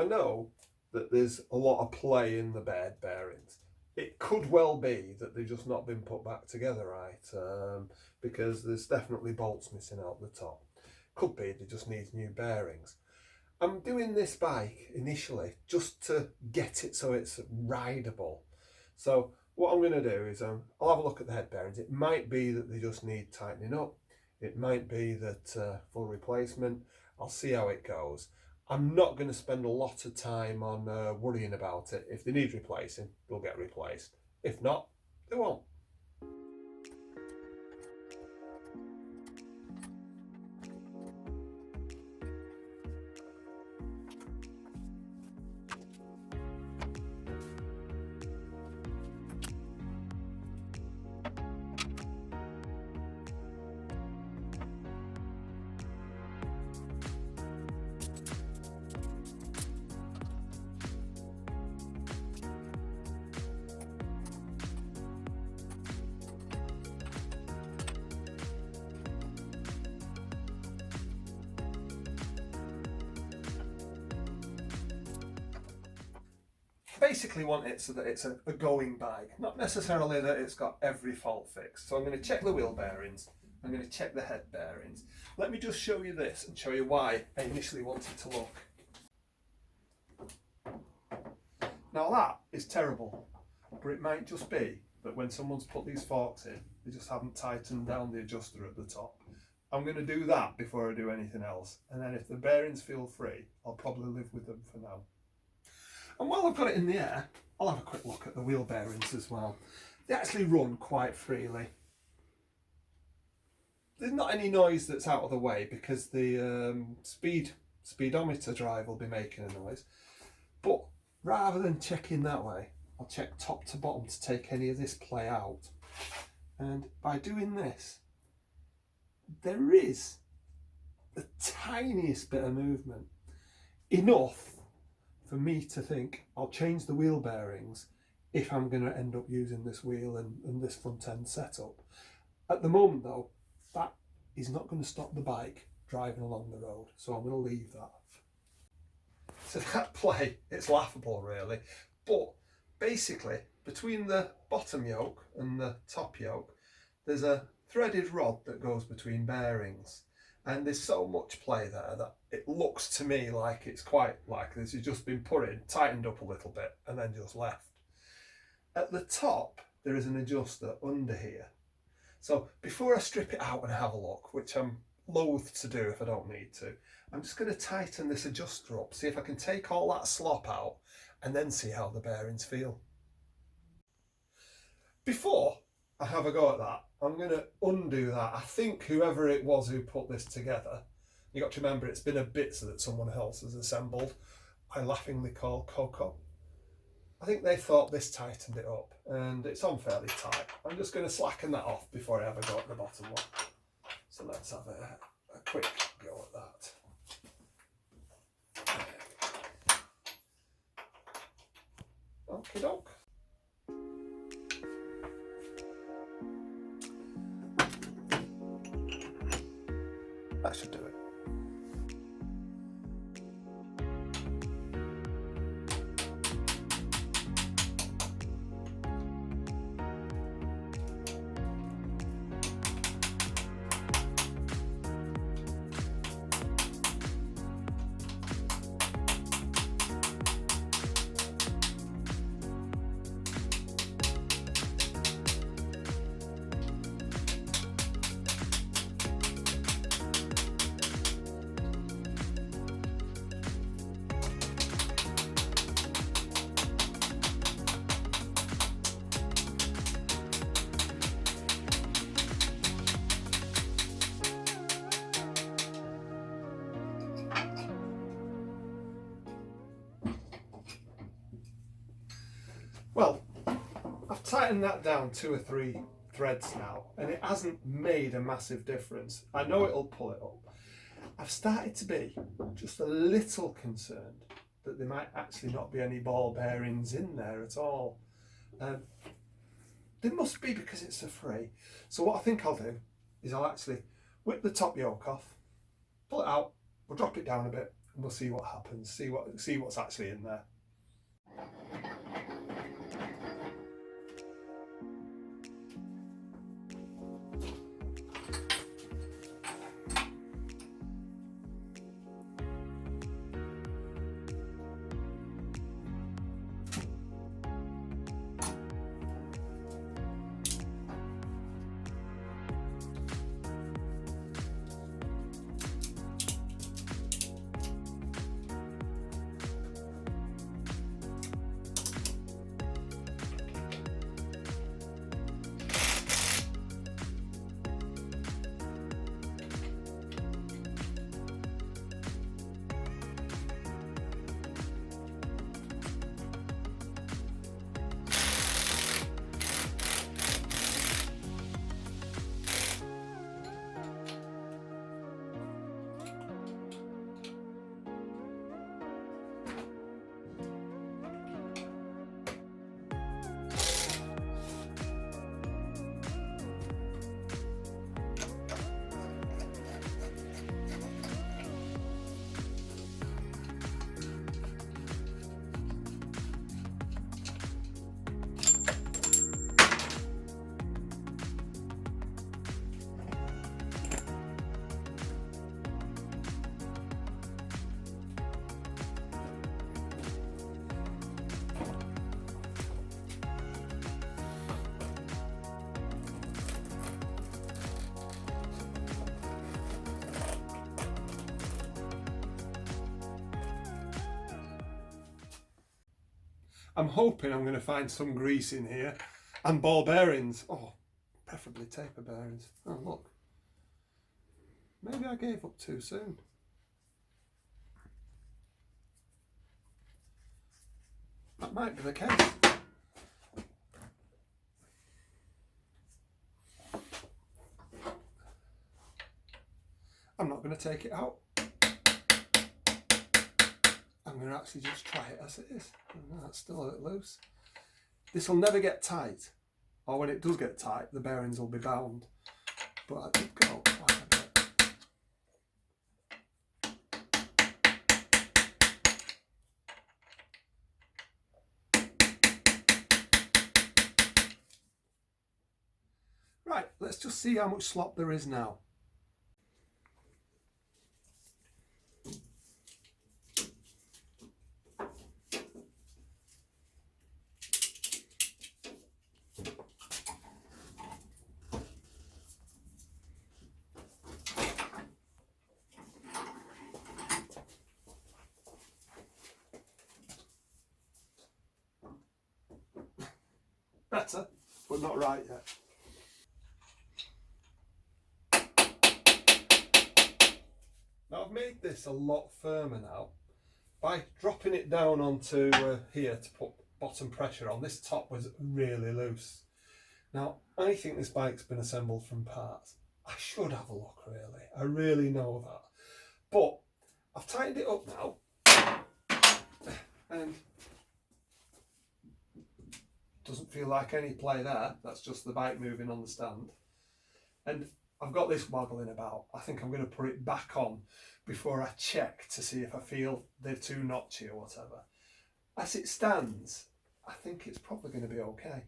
I know that there's a lot of play in the bed bearings. It could well be that they've just not been put back together right, because there's definitely bolts missing out the top. Could be they just need new bearings. I'm doing this bike initially just to get it so it's rideable. So what I'm going to do is I'll have a look at the head bearings. It might be that they just need tightening up. It might be that full replacement. I'll see how it goes. I'm not going to spend a lot of time on worrying about it. If they need replacing, they'll get replaced. If not, they won't. Basically want it so that it's a going bike, not necessarily that it's got every fault fixed. So I'm going to check the wheel bearings, I'm going to check the head bearings. Let me just show you this and show you why I initially wanted to look. Now that is terrible, but it might just be that when someone's put these forks in, they just haven't tightened down the adjuster at the top. I'm going to do that before I do anything else, and then if the bearings feel free, I'll probably live with them for now. And while I've got it in the air, I'll have a quick look at the wheel bearings as well. They actually run quite freely. There's not any noise that's out of the way because the speedometer drive will be making a noise. But rather than checking that way, I'll check top to bottom to take any of this play out. And by doing this, there is the tiniest bit of movement. Enough for me to think I'll change the wheel bearings if I'm going to end up using this wheel and this front end setup. At the moment though, that is not going to stop the bike driving along the road, so I'm going to leave that. So that play, it's laughable really, but basically between the bottom yoke and the top yoke there's a threaded rod that goes between bearings. And there's so much play there that it looks to me like it's quite like this has just been put in, tightened up a little bit, and then just left. At the top, there is an adjuster under here. So before I strip it out and have a look, which I'm loath to do if I don't need to, I'm just going to tighten this adjuster up, see if I can take all that slop out, and then see how the bearings feel. Before I have a go at that, I'm going to undo that. I think whoever it was who put this together, you got to remember it's been a bit so that someone else has assembled. I laughingly call Coco. I think they thought this tightened it up and it's on fairly tight. I'm just going to slacken that off before I have a go at the bottom one. So let's have a quick go at that. Okie doke. That should do it. Well, I've tightened that down 2 or 3 threads now and it hasn't made a massive difference. I know it'll pull it up. I've started to be just a little concerned that there might actually not be any ball bearings in there at all. There must be because it's a free. So what I think I'll do is I'll actually whip the top yoke off, pull it out, we'll drop it down a bit and we'll see what happens, see what's actually in there. I'm hoping I'm going to find some grease in here and ball bearings. Oh, preferably taper bearings. Oh, look. Maybe I gave up too soon. That might be the case. I'm not going to take it out. I'm going to actually just try it as it is. Oh, that's still a bit loose. This will never get tight, or when it does get tight, the bearings will be bound. But I did go quite a bit. Right, let's just see how much slop there is now. Better, but not right yet. Now I've made this a lot firmer now by dropping it down onto here to put bottom pressure on. This top was really loose. Now I think this bike's been assembled from parts. I should have a look really, I really know that. But I've tightened it up now and doesn't feel like any play there. That's just the bike moving on the stand. And I've got this waggling about. I think I'm going to put it back on before I check to see if I feel they're too notchy or whatever. As it stands, I think it's probably going to be okay.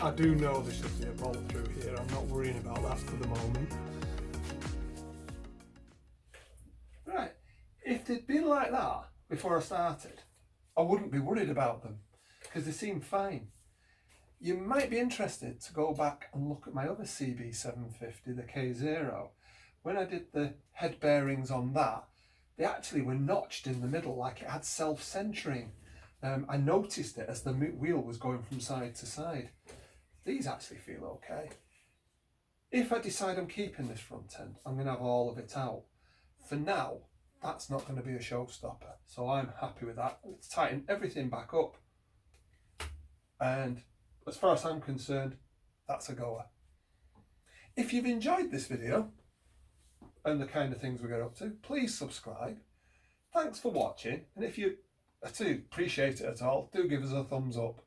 I do know there should be a bolt through here. I'm not worrying about that for the moment. Right, if they'd been like that before I started, I wouldn't be worried about them because they seem fine. You might be interested to go back and look at my other CB750, the K0. When I did the head bearings on that, they actually were notched in the middle like it had self-centering. I noticed it as the wheel was going from side to side. these actually feel okay. If I decide I'm keeping this front end, I'm going to have all of it out. For now, that's not going to be a showstopper, so I'm happy with that. Let's tighten everything back up, and as far as I'm concerned, that's a goer. If you've enjoyed this video and the kind of things we get up to, please subscribe. Thanks for watching, and if you do appreciate it at all, do give us a thumbs up.